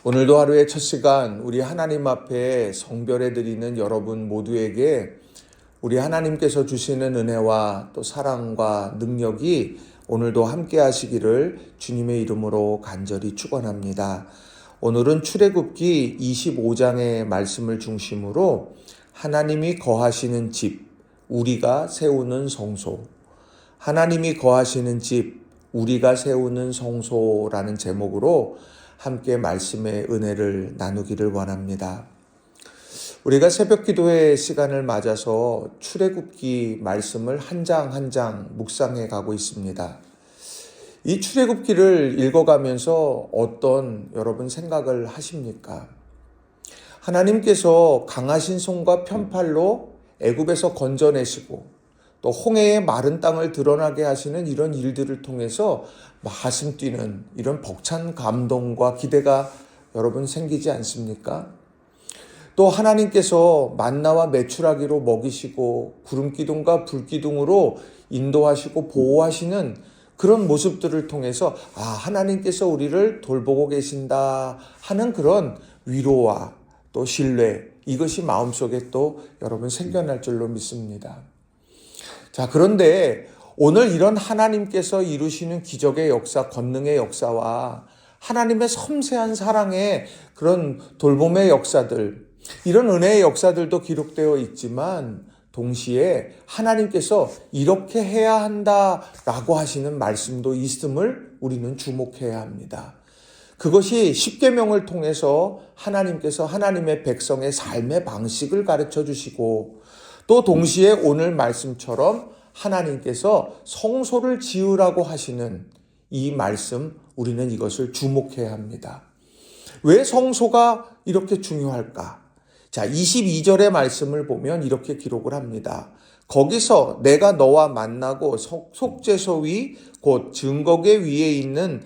오늘도 하루의 첫 시간 우리 하나님 앞에 성별해 드리는 여러분 모두에게 우리 하나님께서 주시는 은혜와 또 사랑과 능력이 오늘도 함께 하시기를 주님의 이름으로 간절히 축원합니다. 오늘은 출애굽기 25장의 말씀을 중심으로 하나님이 거하시는 집, 우리가 세우는 성소, 하나님이 거하시는 집, 우리가 세우는 성소라는 제목으로 함께 말씀의 은혜를 나누기를 원합니다. 우리가 새벽 기도의 시간을 맞아서 출애굽기 말씀을 한 장 한 장 묵상해 가고 있습니다. 이 출애굽기를 읽어가면서 어떤 여러분 생각을 하십니까? 하나님께서 강하신 손과 편팔로 애굽에서 건져내시고 또 홍해의 마른 땅을 드러나게 하시는 이런 일들을 통해서 가슴 뛰는 이런 벅찬 감동과 기대가 여러분 생기지 않습니까? 또 하나님께서 만나와 메추라기로 먹이시고 구름기둥과 불기둥으로 인도하시고 보호하시는 그런 모습들을 통해서 하나님께서 우리를 돌보고 계신다 하는 그런 위로와 또 신뢰, 이것이 마음속에 또 여러분 생겨날 줄로 믿습니다. 자, 그런데 오늘 이런 하나님께서 이루시는 기적의 역사, 권능의 역사와 하나님의 섬세한 사랑의 그런 돌봄의 역사들, 이런 은혜의 역사들도 기록되어 있지만 동시에 하나님께서 이렇게 해야 한다라고 하시는 말씀도 있음을 우리는 주목해야 합니다. 그것이 십계명을 통해서 하나님께서 하나님의 백성의 삶의 방식을 가르쳐 주시고 또 동시에 오늘 말씀처럼 하나님께서 성소를 지으라고 하시는 이 말씀, 우리는 이것을 주목해야 합니다. 왜 성소가 이렇게 중요할까? 자, 22절의 말씀을 보면 이렇게 기록을 합니다. 거기서 내가 너와 만나고 속죄소 위 곧 증거궤 위에 있는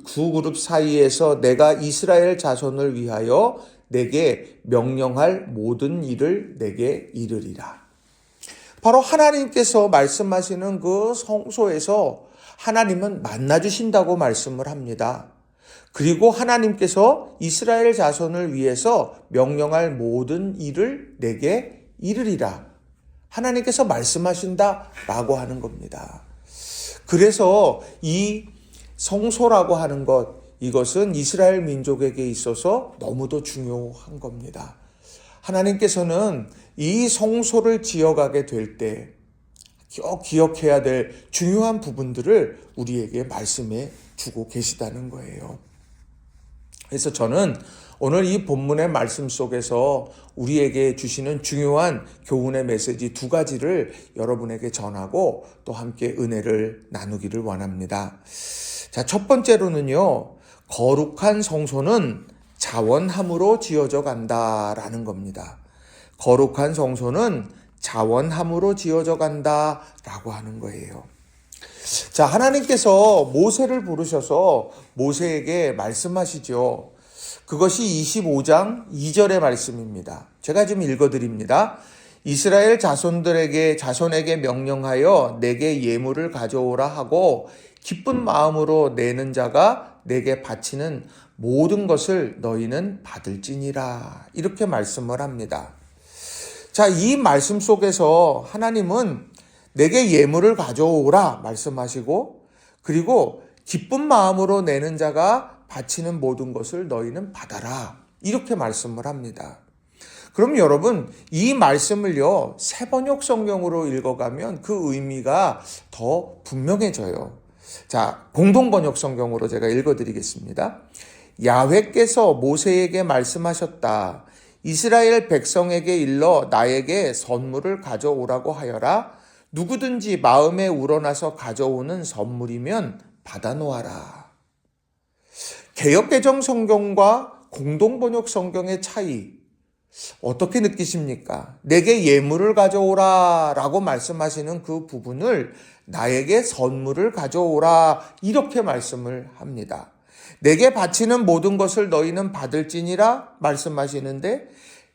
두 그룹 사이에서 내가 이스라엘 자손을 위하여 내게 명령할 모든 일을 내게 이르리라. 바로 하나님께서 말씀하시는 그 성소에서 하나님은 만나주신다고 말씀을 합니다. 그리고 하나님께서 이스라엘 자손을 위해서 명령할 모든 일을 내게 이르리라. 하나님께서 말씀하신다라고 하는 겁니다. 그래서 이 성소라고 하는 것, 이것은 이스라엘 민족에게 있어서 너무도 중요한 겁니다. 하나님께서는 이 성소를 지어가게 될 때 기억해야 될 중요한 부분들을 우리에게 말씀해 주고 계시다는 거예요. 그래서 저는 오늘 이 본문의 말씀 속에서 우리에게 주시는 중요한 교훈의 메시지 두 가지를 여러분에게 전하고 또 함께 은혜를 나누기를 원합니다. 자, 첫 번째로는요, 거룩한 성소는 자원함으로 지어져 간다라는 겁니다. 거룩한 성소는 자원함으로 지어져 간다라고 하는 거예요. 자, 하나님께서 모세를 부르셔서 모세에게 말씀하시죠. 그것이 25장 2절의 말씀입니다. 제가 좀 읽어드립니다. 이스라엘 자손에게 명령하여 내게 예물을 가져오라 하고 기쁜 마음으로 내는 자가 내게 바치는 모든 것을 너희는 받을지니라. 이렇게 말씀을 합니다. 자, 이 말씀 속에서 하나님은 내게 예물을 가져오라 말씀하시고 그리고 기쁜 마음으로 내는 자가 바치는 모든 것을 너희는 받아라. 이렇게 말씀을 합니다. 그럼 여러분, 이 말씀을요, 새번역 성경으로 읽어가면 그 의미가 더 분명해져요. 자, 공동번역 성경으로 제가 읽어드리겠습니다. 야훼께서 모세에게 말씀하셨다. 이스라엘 백성에게 일러 나에게 선물을 가져오라고 하여라. 누구든지 마음에 우러나서 가져오는 선물이면 받아놓아라. 개역개정 성경과 공동번역 성경의 차이 어떻게 느끼십니까? 내게 예물을 가져오라 라고 말씀하시는 그 부분을 나에게 선물을 가져오라 이렇게 말씀을 합니다. 내게 바치는 모든 것을 너희는 받을지니라 말씀하시는데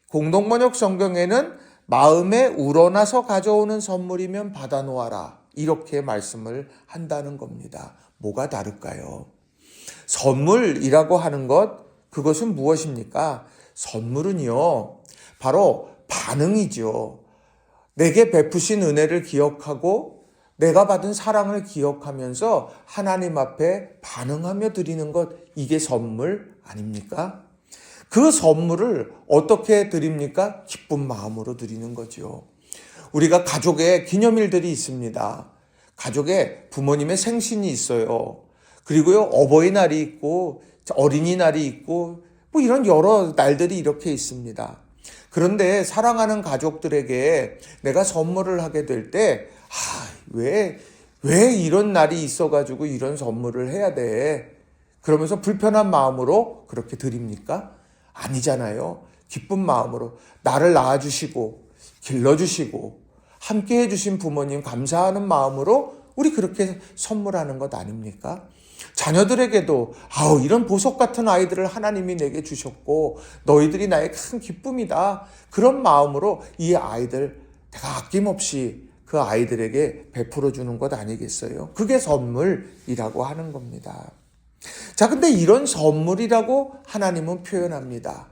공동번역 성경에는 마음에 우러나서 가져오는 선물이면 받아놓아라 이렇게 말씀을 한다는 겁니다. 뭐가 다를까요? 선물이라고 하는 것, 그것은 무엇입니까? 선물은요, 바로 반응이죠. 내게 베푸신 은혜를 기억하고 내가 받은 사랑을 기억하면서 하나님 앞에 반응하며 드리는 것, 이게 선물 아닙니까? 그 선물을 어떻게 드립니까? 기쁜 마음으로 드리는 거죠. 우리가 가족의 기념일들이 있습니다. 가족에 부모님의 생신이 있어요. 그리고요, 어버이날이 있고 어린이날이 있고 뭐 이런 여러 날들이 이렇게 있습니다. 그런데 사랑하는 가족들에게 내가 선물을 하게 될 때, 왜 이런 날이 있어가지고 이런 선물을 해야 돼? 그러면서 불편한 마음으로 그렇게 드립니까? 아니잖아요. 기쁜 마음으로 나를 낳아주시고 길러주시고 함께 해주신 부모님 감사하는 마음으로 우리 그렇게 선물하는 것 아닙니까? 자녀들에게도 이런 보석 같은 아이들을 하나님이 내게 주셨고 너희들이 나의 큰 기쁨이다. 그런 마음으로 이 아이들 내가 아낌없이 그 아이들에게 베풀어 주는 것 아니겠어요? 그게 선물이라고 하는 겁니다. 자, 근데 이런 선물이라고 하나님은 표현합니다.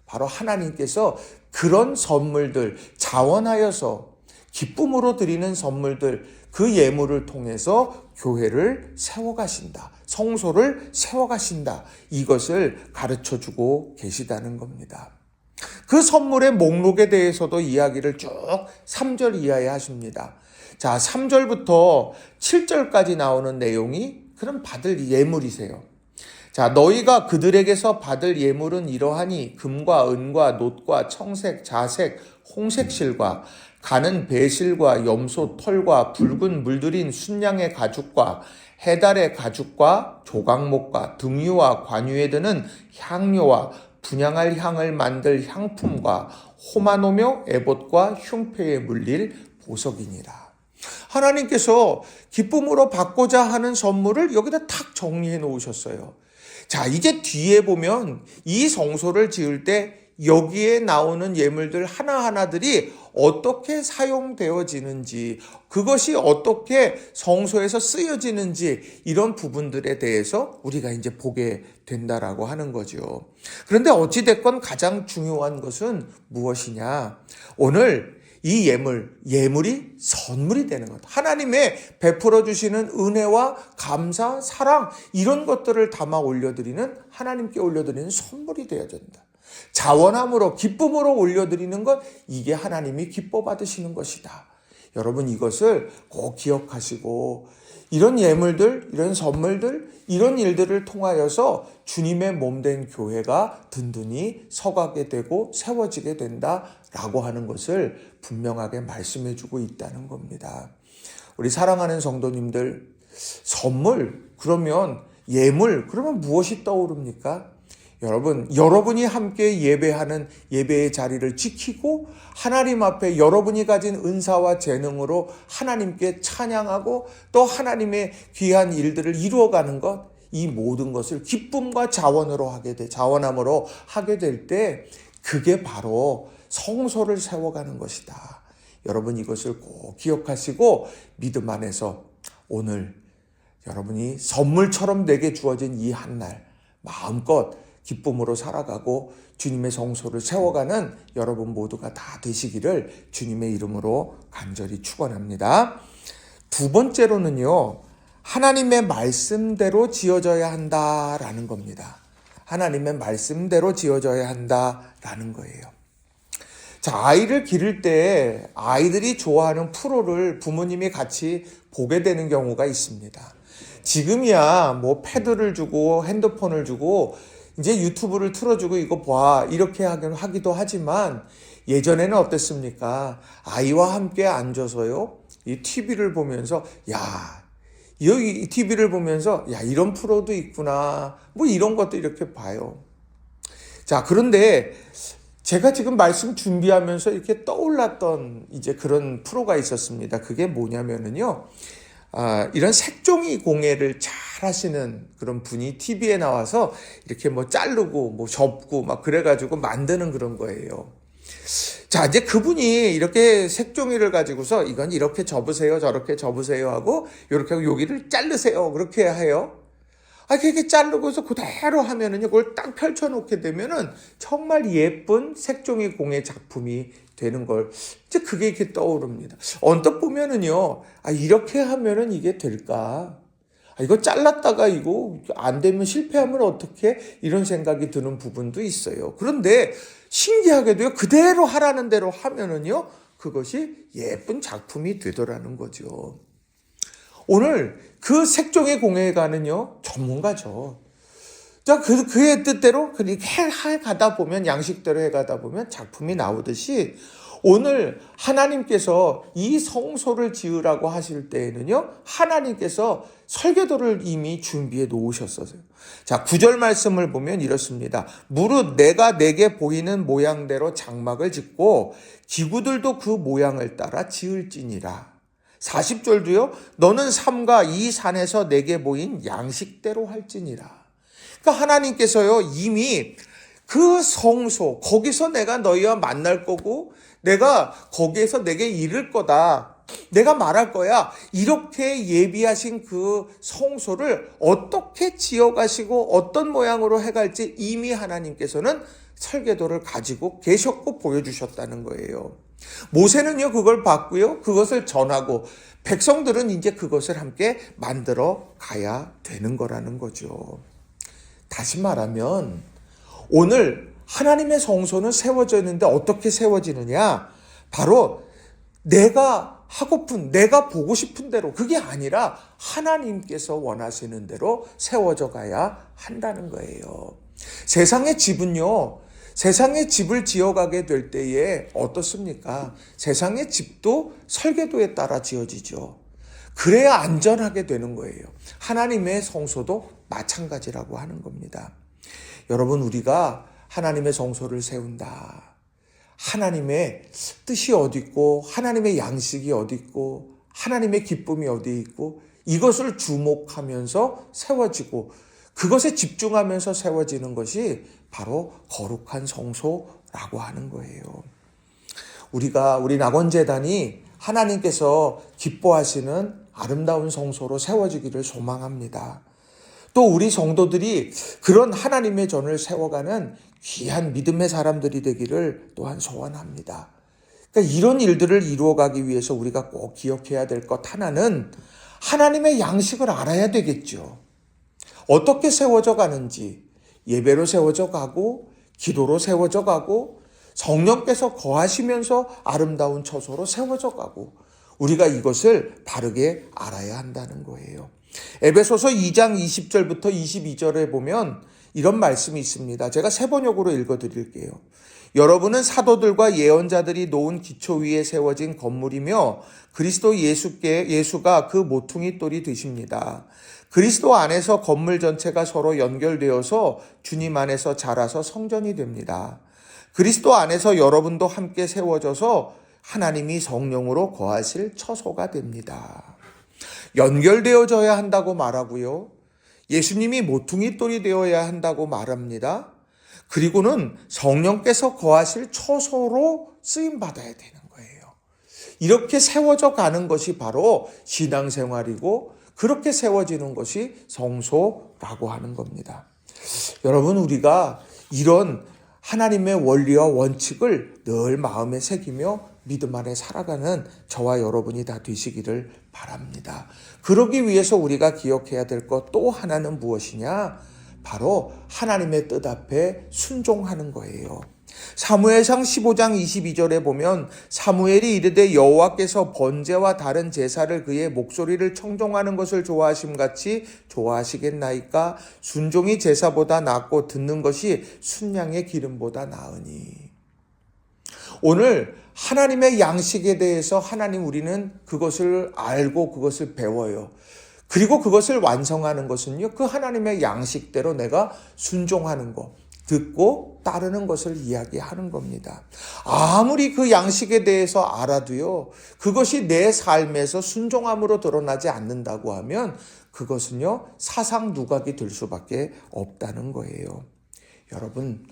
바로 하나님께서 그런 선물들, 자원하여서 기쁨으로 드리는 선물들, 그 예물을 통해서 교회를 세워가신다. 성소를 세워가신다. 이것을 가르쳐주고 계시다는 겁니다. 그 선물의 목록에 대해서도 이야기를 쭉 3절 이하에 하십니다. 자, 3절부터 7절까지 나오는 내용이 그럼 받을 예물이세요. 자, 너희가 그들에게서 받을 예물은 이러하니 금과 은과 놋과 청색, 자색, 홍색실과 가는 배실과 염소 털과 붉은 물들인 순양의 가죽과 해달의 가죽과 조각목과 등유와 관유에 드는 향료와 분향할 향을 만들 향품과 호마노며 에봇과 흉패에 물릴 보석이니라. 하나님께서 기쁨으로 받고자 하는 선물을 여기다 탁 정리해 놓으셨어요. 자, 이제 뒤에 보면 이 성소를 지을 때 여기에 나오는 예물들 하나하나들이 어떻게 사용되어지는지, 그것이 어떻게 성소에서 쓰여지는지, 이런 부분들에 대해서 우리가 이제 보게 된다라고 하는 거죠. 그런데 어찌됐건 가장 중요한 것은 무엇이냐? 오늘 이 예물이 선물이 되는 것. 하나님의 베풀어 주시는 은혜와 감사, 사랑, 이런 것들을 담아 올려드리는, 하나님께 올려드리는 선물이 되어야 된다. 자원함으로, 기쁨으로 올려드리는 것, 이게 하나님이 기뻐 받으시는 것이다. 여러분, 이것을 꼭 기억하시고 이런 예물들, 이런 선물들, 이런 일들을 통하여서 주님의 몸된 교회가 든든히 서가게 되고 세워지게 된다라고 하는 것을 분명하게 말씀해 주고 있다는 겁니다. 우리 사랑하는 성도님들, 선물, 그러면 예물, 그러면 무엇이 떠오릅니까? 여러분이 함께 예배하는 예배의 자리를 지키고 하나님 앞에 여러분이 가진 은사와 재능으로 하나님께 찬양하고 또 하나님의 귀한 일들을 이루어가는 것, 이 모든 것을 기쁨과 자원함으로 하게 될 때 그게 바로 성소를 세워가는 것이다. 여러분, 이것을 꼭 기억하시고 믿음 안에서 오늘 여러분이 선물처럼 내게 주어진 이 한날 마음껏 기쁨으로 살아가고 주님의 성소를 세워가는 여러분 모두가 다 되시기를 주님의 이름으로 간절히 축원합니다. 두 번째로는요, 하나님의 말씀대로 지어져야 한다라는 겁니다. 하나님의 말씀대로 지어져야 한다라는 거예요. 자, 아이를 기를 때 아이들이 좋아하는 프로를 부모님이 같이 보게 되는 경우가 있습니다. 지금이야 뭐 패드를 주고 핸드폰을 주고 이제 유튜브를 틀어주고 이거 봐 이렇게 하기도 하지만 예전에는 어땠습니까? 아이와 함께 앉아서요, 이 TV를 보면서 이 TV를 보면서 이런 프로도 있구나, 뭐 이런 것도 이렇게 봐요. 자, 그런데 제가 지금 말씀 준비하면서 이렇게 떠올랐던 이제 그런 프로가 있었습니다. 그게 뭐냐면은요, 이런 색종이 공예를 잘 하시는 그런 분이 TV에 나와서 이렇게 뭐 자르고 뭐 접고 막 그래가지고 만드는 그런 거예요. 자, 이제 그분이 이렇게 색종이를 가지고서 이건 이렇게 접으세요, 저렇게 접으세요 하고, 이렇게 하고 여기를 자르세요, 그렇게 해요. 그렇게 자르고서 그대로 하면은요, 그걸 딱 펼쳐놓게 되면은 정말 예쁜 색종이 공예 작품이 되는 걸, 이제 그게 이렇게 떠오릅니다. 언뜻 보면은요, 이렇게 하면은 이게 될까? 이거 잘랐다가 이거 안 되면 실패하면 어떡해? 이런 생각이 드는 부분도 있어요. 그런데 신기하게도요, 그대로 하라는 대로 하면은요, 그것이 예쁜 작품이 되더라는 거죠. 오늘 그 색종이 공예가는요, 전문가죠. 자, 그의 뜻대로 그렇게 해가다 보면, 양식대로 해가다 보면 작품이 나오듯이 오늘 하나님께서 이 성소를 지으라고 하실 때에는요, 하나님께서 설계도를 이미 준비해 놓으셨어요. 자, 9절 말씀을 보면 이렇습니다. 무릇 내가 내게 보이는 모양대로 장막을 짓고 기구들도 그 모양을 따라 지을지니라. 40절도요. 너는 삼가 이 산에서 내게 보인 양식대로 할지니라. 그러니까 하나님께서요, 이미 그 성소, 거기서 내가 너희와 만날 거고 내가 거기에서 내게 이를 거다. 내가 말할 거야. 이렇게 예비하신 그 성소를 어떻게 지어가시고 어떤 모양으로 해갈지 이미 하나님께서는 설계도를 가지고 계셨고 보여주셨다는 거예요. 모세는요, 그걸 봤고요, 그것을 전하고 백성들은 이제 그것을 함께 만들어 가야 되는 거라는 거죠. 다시 말하면 오늘 하나님의 성소는 세워져 있는데 어떻게 세워지느냐? 바로 내가 하고픈, 내가 보고 싶은 대로, 그게 아니라 하나님께서 원하시는 대로 세워져 가야 한다는 거예요. 세상의 집은요, 세상의 집을 지어가게 될 때에 어떻습니까? 세상의 집도 설계도에 따라 지어지죠. 그래야 안전하게 되는 거예요. 하나님의 성소도 마찬가지라고 하는 겁니다. 여러분, 우리가 하나님의 성소를 세운다. 하나님의 뜻이 어디 있고 하나님의 양식이 어디 있고 하나님의 기쁨이 어디 있고 이것을 주목하면서 세워지고 그것에 집중하면서 세워지는 것이 바로 거룩한 성소라고 하는 거예요. 우리 낙원재단이 하나님께서 기뻐하시는 아름다운 성소로 세워지기를 소망합니다. 또 우리 성도들이 그런 하나님의 전을 세워가는 귀한 믿음의 사람들이 되기를 또한 소원합니다. 그러니까 이런 일들을 이루어가기 위해서 우리가 꼭 기억해야 될 것 하나는 하나님의 양식을 알아야 되겠죠. 어떻게 세워져 가는지, 예배로 세워져 가고 기도로 세워져 가고 성령께서 거하시면서 아름다운 처소로 세워져 가고 우리가 이것을 바르게 알아야 한다는 거예요. 에베소서 2장 20절부터 22절에 보면 이런 말씀이 있습니다. 제가 세번역으로 읽어드릴게요. 여러분은 사도들과 예언자들이 놓은 기초 위에 세워진 건물이며 그리스도 예수가 그 모퉁이 돌이 되십니다. 그리스도 안에서 건물 전체가 서로 연결되어서 주님 안에서 자라서 성전이 됩니다. 그리스도 안에서 여러분도 함께 세워져서 하나님이 성령으로 거하실 처소가 됩니다. 연결되어져야 한다고 말하고요. 예수님이 모퉁이 돌이 되어야 한다고 말합니다. 그리고는 성령께서 거하실 처소로 쓰임받아야 되는 거예요. 이렇게 세워져 가는 것이 바로 신앙생활이고 그렇게 세워지는 것이 성소라고 하는 겁니다. 여러분, 우리가 이런 하나님의 원리와 원칙을 늘 마음에 새기며 믿음 안에 살아가는 저와 여러분이 다 되시기를 바랍니다. 그러기 위해서 우리가 기억해야 될 것 또 하나는 무엇이냐? 바로 하나님의 뜻 앞에 순종하는 거예요. 사무엘상 15장 22절에 보면 사무엘이 이르되 여호와께서 번제와 다른 제사를 그의 목소리를 청종하는 것을 좋아하심같이 좋아하시겠나이까? 순종이 제사보다 낫고 듣는 것이 순양의 기름보다 나으니. 오늘 하나님의 양식에 대해서 우리는 그것을 알고 그것을 배워요. 그리고 그것을 완성하는 것은요, 그 하나님의 양식대로 내가 순종하는 것, 듣고 따르는 것을 이야기하는 겁니다. 아무리 그 양식에 대해서 알아도요, 그것이 내 삶에서 순종함으로 드러나지 않는다고 하면 그것은요, 사상 누각이 될 수밖에 없다는 거예요. 여러분,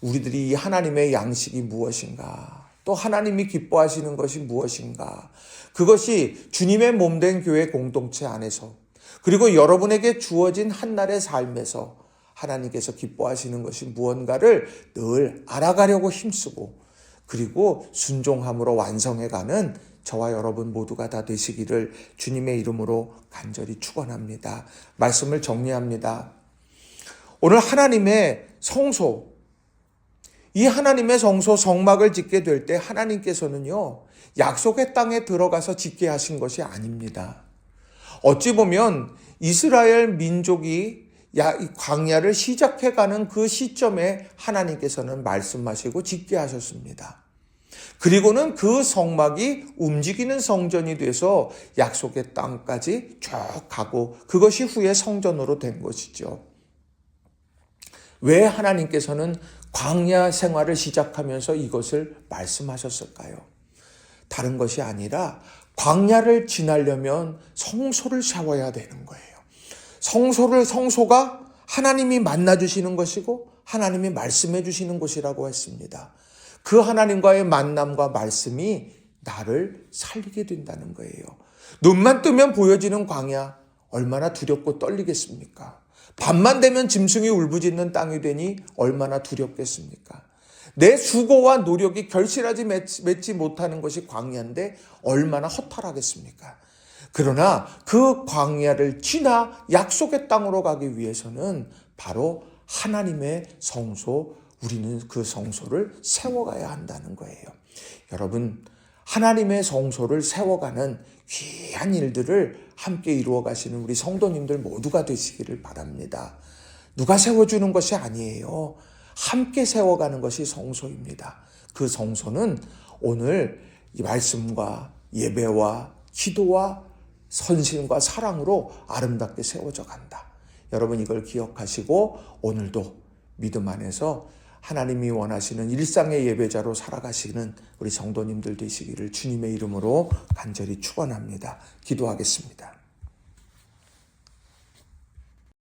우리들이 이 하나님의 양식이 무엇인가? 또 하나님이 기뻐하시는 것이 무엇인가? 그것이 주님의 몸된 교회 공동체 안에서 그리고 여러분에게 주어진 한날의 삶에서 하나님께서 기뻐하시는 것이 무언가를 늘 알아가려고 힘쓰고 그리고 순종함으로 완성해가는 저와 여러분 모두가 다 되시기를 주님의 이름으로 간절히 축원합니다. 말씀을 정리합니다. 오늘 하나님의 성소, 이 하나님의 성소 성막을 짓게 될 때 하나님께서는요, 약속의 땅에 들어가서 짓게 하신 것이 아닙니다. 어찌 보면 이스라엘 민족이 광야를 시작해가는 그 시점에 하나님께서는 말씀하시고 짓게 하셨습니다. 그리고는 그 성막이 움직이는 성전이 돼서 약속의 땅까지 쭉 가고 그것이 후에 성전으로 된 것이죠. 왜 하나님께서는 광야 생활을 시작하면서 이것을 말씀하셨을까요? 다른 것이 아니라 광야를 지나려면 성소를 세워야 되는 거예요. 성소가 하나님이 만나주시는 것이고 하나님이 말씀해 주시는 곳이라고 했습니다. 그 하나님과의 만남과 말씀이 나를 살리게 된다는 거예요. 눈만 뜨면 보여지는 광야 얼마나 두렵고 떨리겠습니까? 밤만 되면 짐승이 울부짖는 땅이 되니 얼마나 두렵겠습니까? 내 수고와 노력이 결실하지 맺지 못하는 것이 광야인데 얼마나 허탈하겠습니까? 그러나 그 광야를 지나 약속의 땅으로 가기 위해서는 바로 하나님의 성소, 우리는 그 성소를 세워가야 한다는 거예요. 여러분, 하나님의 성소를 세워가는 귀한 일들을 함께 이루어 가시는 우리 성도님들 모두가 되시기를 바랍니다. 누가 세워주는 것이 아니에요. 함께 세워가는 것이 성소입니다. 그 성소는 오늘 이 말씀과 예배와 기도와 선심과 사랑으로 아름답게 세워져 간다. 여러분 이걸 기억하시고 오늘도 믿음 안에서 하나님이 원하시는 일상의 예배자로 살아가시는 우리 성도님들 되시기를 주님의 이름으로 간절히 축원합니다. 기도하겠습니다.